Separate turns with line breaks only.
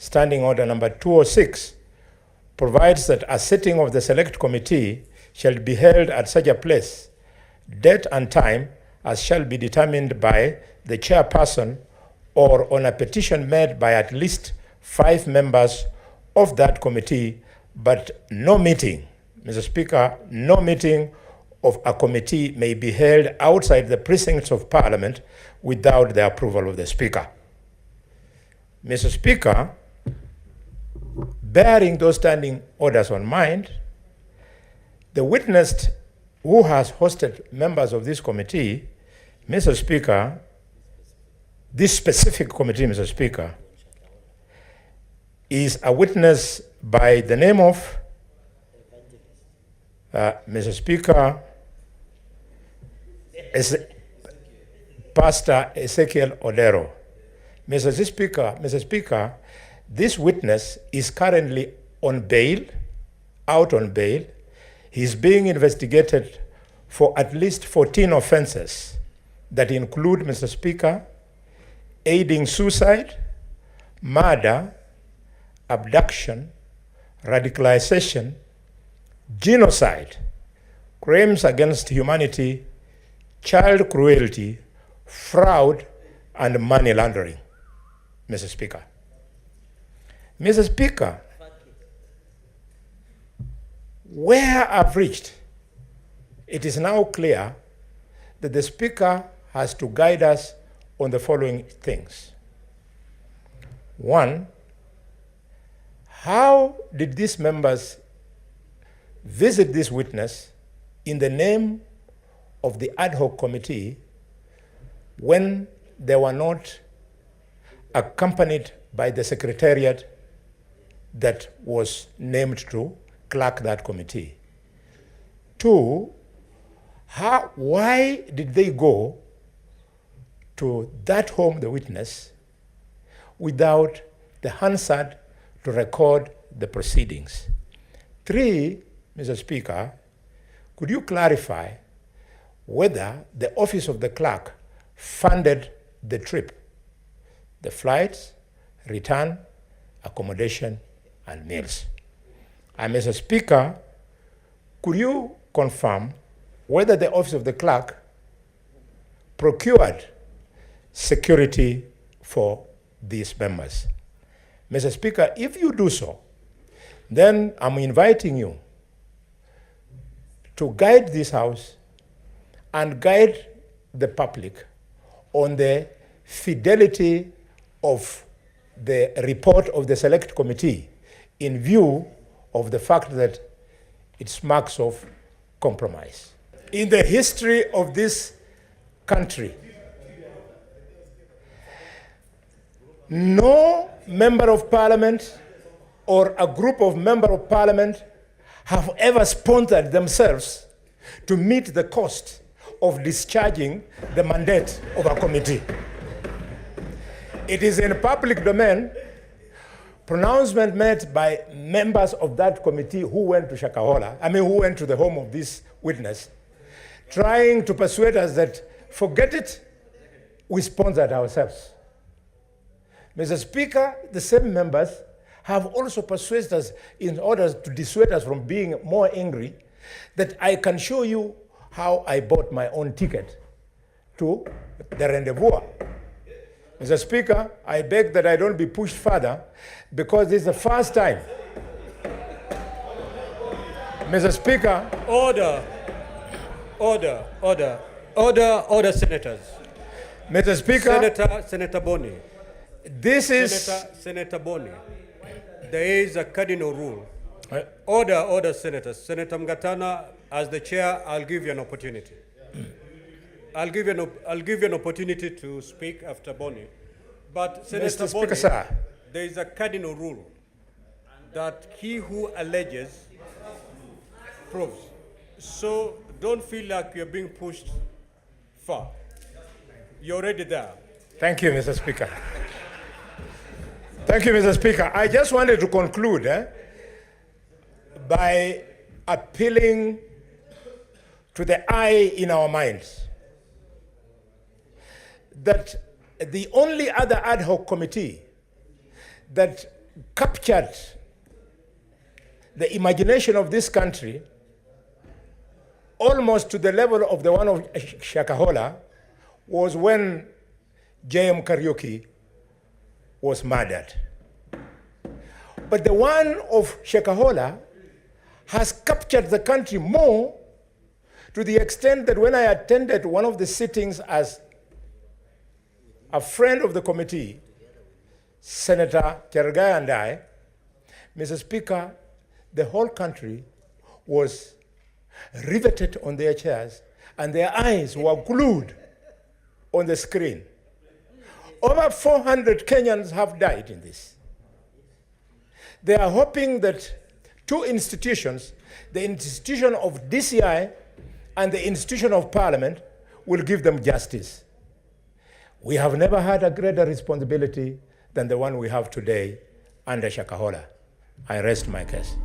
Standing Order number 206, provides that a sitting of the Select Committee shall be held at such a place, date and time as shall be determined by the chairperson or on a petition made by at least 5 members of that committee, but no meeting, Mr. Speaker, no meeting of a committee may be held outside the precincts of Parliament without the approval of the Speaker. Mr. Speaker, bearing those standing orders on mind, the witness who has hosted members of this committee, Mr. Speaker, this specific committee, Mr. Speaker, is a witness by the name of Mr. Speaker, Pastor Ezekiel Odero. Mr. Speaker, this witness is currently on bail, out on bail. He's being investigated for at least 14 offenses that include, Mr. Speaker, aiding suicide, murder, abduction, radicalization, genocide, crimes against humanity, child cruelty, fraud, and money laundering, Mr. Speaker. Mr. Speaker, where I've reached, it is now clear that the Speaker has to guide us on the following things. 1, how did these members visit this witness in the name of the ad hoc committee when they were not accompanied by the secretariat that was named to clerk that committee? 2, why did they go to that home, the witness, without the Hansard to record the proceedings? 3, Mr. Speaker, could you clarify whether the office of the clerk funded the trip, the flights, return, accommodation, and meals? And Mr. Speaker, could you confirm whether the office of the clerk procured security for these members? Mr. Speaker, if you do so, then I'm inviting you to guide this House and guide the public on the fidelity of the report of the Select Committee in view of the fact that it smacks of compromise. In the history of this country, no member of Parliament or a group of members of Parliament have ever sponsored themselves to meet the cost of discharging the mandate of a committee. It is in public domain, pronouncement made by members of that committee who went to Shakahola, who went to the home of this witness, trying to persuade us that, forget it, we sponsored ourselves. Mr. Speaker, the same members have also persuaded us in order to dissuade us from being more angry that I can show you how I bought my own ticket to the rendezvous. Mr. Speaker, I beg that I don't be pushed further because this is the first time. Mr. Speaker. Order, senators. Mr. Speaker.
Senator Boni.
This is...
Senator Boni. There is a cardinal rule. Order, senators. Senator Mgatana, as the chair, I'll give you an opportunity. I'll give you an opportunity to speak after Boni. But Senator
Mr. Speaker,
Boni,
sir,
there is a cardinal rule that he who alleges proves. So don't feel like you're being pushed far. You're already there.
Thank you, Mr. Speaker. Thank you, Mr. Speaker. I just wanted to conclude by appealing to the eye in our minds that the only other ad hoc committee that captured the imagination of this country almost to the level of the one of Shakahola was when J.M. Kariuki was murdered. But the one of Shakahola has captured the country more, to the extent that when I attended one of the sittings as a friend of the committee, Senator Chergai and I, Mr. Speaker, the whole country was riveted on their chairs and their eyes were glued on the screen. Over 400 Kenyans have died in this. They are hoping that two institutions, the institution of DCI and the institution of Parliament, will give them justice. We have never had a greater responsibility than the one we have today under Shakahola. I rest my case.